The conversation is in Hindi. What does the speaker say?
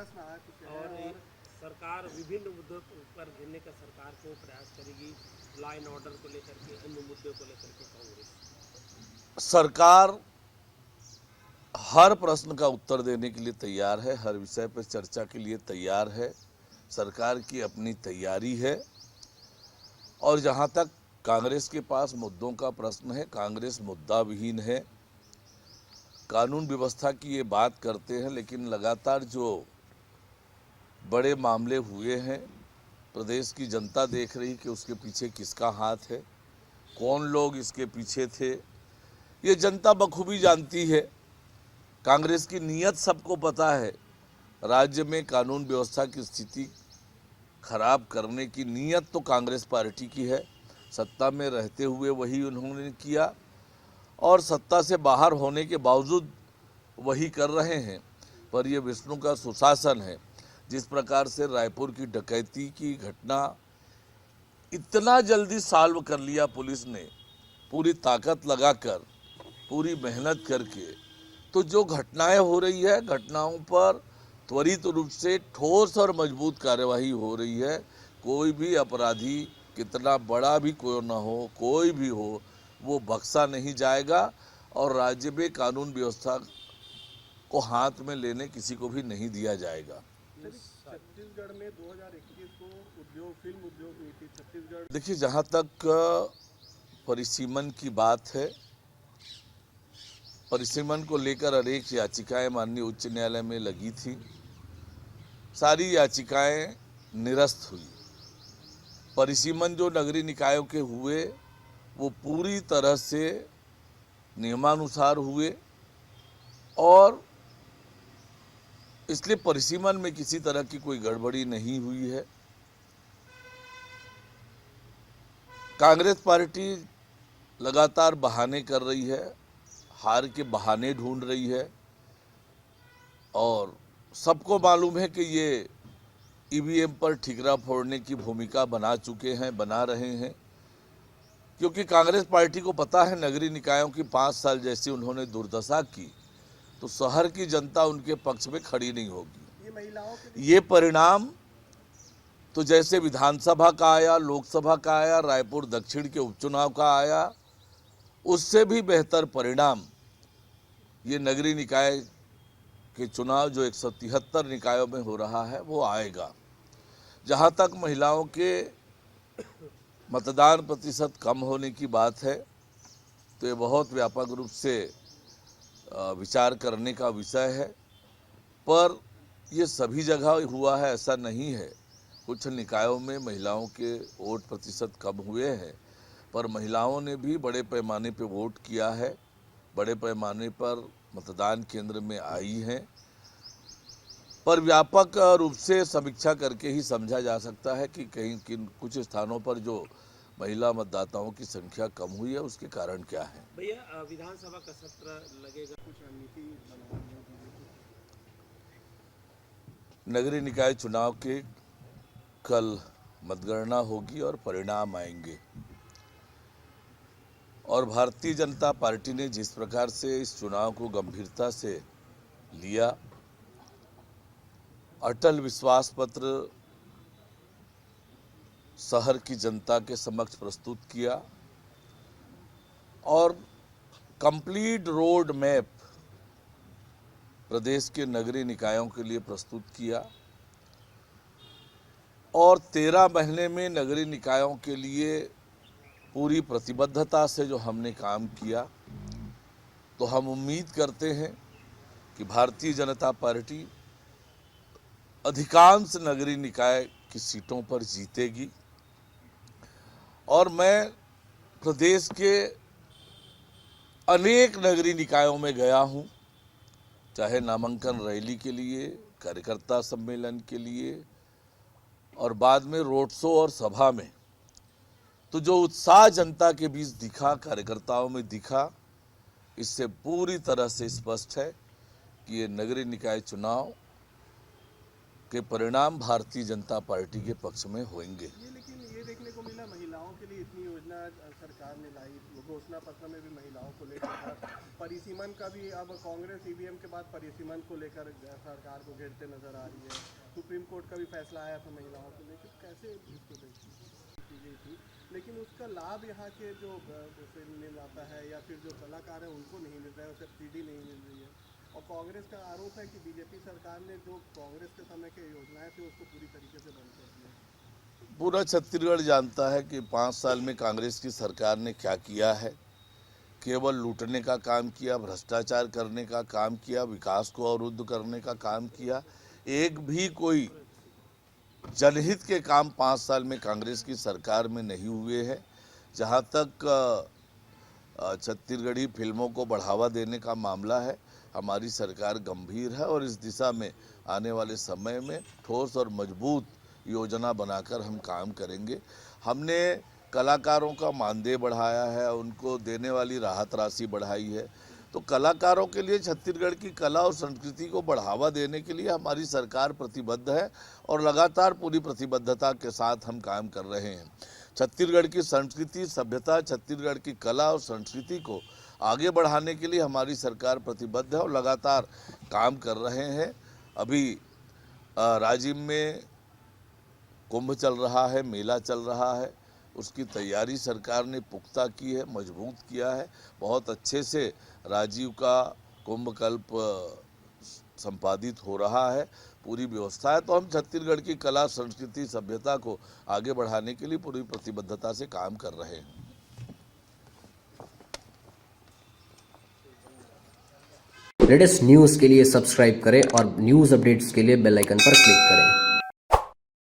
प्रश्न आ चुके हैं और सरकार विभिन्न मुद्दों पर घेरने का सरकार को प्रयास करेगी, लॉ एंड ऑर्डर को लेकर के, अन्य मुद्दों को लेकर के कांग्रेस। सरकार हर प्रश्न का उत्तर देने के लिए तैयार है, हर विषय पर चर्चा के लिए तैयार है। सरकार की अपनी तैयारी है। और जहां तक कांग्रेस के पास मुद्दों का प्रश्न है, कांग्रेस मुद्दा विहीन है। कानून व्यवस्था की ये बात करते हैं, लेकिन लगातार जो बड़े मामले हुए हैं, प्रदेश की जनता देख रही कि उसके पीछे किसका हाथ है, कौन लोग इसके पीछे थे, ये जनता बखूबी जानती है। कांग्रेस की नीयत सबको पता है। राज्य में कानून व्यवस्था की स्थिति खराब करने की नीयत तो कांग्रेस पार्टी की है। सत्ता में रहते हुए वही उन्होंने किया और सत्ता से बाहर होने के बावजूद वही कर रहे हैं। पर ये विष्णु का सुशासन है। जिस प्रकार से रायपुर की डकैती की घटना इतना जल्दी सॉल्व कर लिया पुलिस ने, पूरी ताकत लगाकर, पूरी मेहनत करके, तो जो घटनाएं हो रही है, घटनाओं पर त्वरित रूप से ठोस और मजबूत कार्यवाही हो रही है। कोई भी अपराधी, कितना बड़ा भी कोई ना हो, कोई भी हो, वो बख्शा नहीं जाएगा और राज्य में कानून व्यवस्था को हाथ में लेने किसी को भी नहीं दिया जाएगा। छत्तीसगढ़ में 2021 को फिल्म उद्योग नीति छत्तीसगढ़। देखिए, जहाँ तक परिसीमन की बात है, परिसीमन को लेकर अनेक याचिकाएं माननीय उच्च न्यायालय में लगी थी। सारी याचिकाएं निरस्त हुई। परिसीमन जो नगरीय निकायों के हुए वो पूरी तरह से नियमानुसार हुए और इसलिए परिसीमन में किसी तरह की कोई गड़बड़ी नहीं हुई है। कांग्रेस पार्टी लगातार बहाने कर रही है, हार के बहाने ढूंढ रही है और सबको मालूम है कि ये ईवीएम पर ठिकरा फोड़ने की भूमिका बना चुके हैं, बना रहे हैं। क्योंकि कांग्रेस पार्टी को पता है नगरीय निकायों की 5 साल जैसी उन्होंने दुर्दशा की तो शहर की जनता उनके पक्ष में खड़ी नहीं होगी। ये महिलाओं के ये परिणाम तो जैसे विधानसभा का आया, लोकसभा का आया, रायपुर दक्षिण के उपचुनाव का आया, उससे भी बेहतर परिणाम ये नगरीय निकाय के चुनाव जो 173 निकायों में हो रहा है वो आएगा। जहाँ तक महिलाओं के मतदान प्रतिशत कम होने की बात है तो ये बहुत व्यापक रूप से विचार करने का विषय है। पर ये सभी जगह हुआ है ऐसा नहीं है। कुछ निकायों में महिलाओं के वोट प्रतिशत कम हुए हैं, पर महिलाओं ने भी बड़े पैमाने पर वोट किया है, बड़े पैमाने पर मतदान केंद्र में आई हैं। पर व्यापक रूप से समीक्षा करके ही समझा जा सकता है कि कहीं कुछ स्थानों पर जो महिला मतदाताओं की संख्या कम हुई है उसके कारण क्या है। भैया, विधानसभा का सत्र लगेगा, कुछ रणनीति बनाई है। नगरीय निकाय चुनाव के कल मतगणना होगी और परिणाम आएंगे और भारतीय जनता पार्टी ने जिस प्रकार से इस चुनाव को गंभीरता से लिया, अटल विश्वास पत्र शहर की जनता के समक्ष प्रस्तुत किया और कंप्लीट रोड मैप प्रदेश के नगरीय निकायों के लिए प्रस्तुत किया और 13 महीने में नगरीय निकायों के लिए पूरी प्रतिबद्धता से जो हमने काम किया, तो हम उम्मीद करते हैं कि भारतीय जनता पार्टी अधिकांश नगरीय निकाय की सीटों पर जीतेगी। और मैं प्रदेश के अनेक नगरीय निकायों में गया हूं, चाहे नामांकन रैली के लिए, कार्यकर्ता सम्मेलन के लिए और बाद में रोड शो और सभा में, तो जो उत्साह जनता के बीच दिखा, कार्यकर्ताओं में दिखा, इससे पूरी तरह से स्पष्ट है कि ये नगरीय निकाय चुनाव के परिणाम भारतीय जनता पार्टी के पक्ष में होंगे। लेकिन ये देखने को मिला महिलाओं के के लिए इतनी योजना सरकार ने लाई, घोषणा पत्र में भी महिलाओं को लेकर परिसीमन का भी, अब कांग्रेस ईवीएम के बाद परिसीमन को लेकर सरकार को घेरते नजर आ रही है। सुप्रीम कोर्ट का भी फैसला आया था महिलाओं को लेकर, कैसे इसको की गई थी, लेकिन उसका लाभ यहाँ के जो फिल्म निर्माता है या फिर जो कलाकार है उनको नहीं मिल रहा है, सब्सिडी नहीं मिल रही है। और कांग्रेस का आरोप है कि बीजेपी सरकार ने जो कांग्रेस के समय के योजनाएं थी उसको पूरी तरीके से बंद कर दिया। पूरा छत्तीसगढ़ जानता है कि 5 साल में कांग्रेस की सरकार ने क्या किया है। केवल लूटने का काम किया, भ्रष्टाचार करने का काम किया, विकास को अवरुद्ध करने का काम किया। एक भी कोई जनहित के काम 5 साल में कांग्रेस की सरकार में नहीं हुए हैं। जहां तक छत्तीसगढ़ी फिल्मों को बढ़ावा देने का मामला है, हमारी सरकार गंभीर है और इस दिशा में आने वाले समय में ठोस और मजबूत योजना बनाकर हम काम करेंगे। हमने कलाकारों का मानदेय बढ़ाया है, उनको देने वाली राहत राशि बढ़ाई है। तो कलाकारों के लिए, छत्तीसगढ़ की कला और संस्कृति को बढ़ावा देने के लिए हमारी सरकार प्रतिबद्ध है और लगातार पूरी प्रतिबद्धता के साथ हम काम कर रहे हैं। छत्तीसगढ़ की संस्कृति, सभ्यता, छत्तीसगढ़ की कला और संस्कृति को आगे बढ़ाने के लिए हमारी सरकार प्रतिबद्ध है और लगातार काम कर रहे हैं। अभी राजिम में कुंभ चल रहा है, मेला चल रहा है, उसकी तैयारी सरकार ने पुख्ता की है, मजबूत किया है। बहुत अच्छे से राजीव का कुंभकल्प संपादित हो रहा है, पूरी व्यवस्था है। तो हम छत्तीसगढ़ की कला, संस्कृति, सभ्यता को आगे बढ़ाने के लिए पूरी प्रतिबद्धता से काम कर रहे हैं। लेटेस्ट न्यूज़ के लिए सब्सक्राइब करें और न्यूज़ अपडेट्स के लिए बेल आइकन पर क्लिक करें।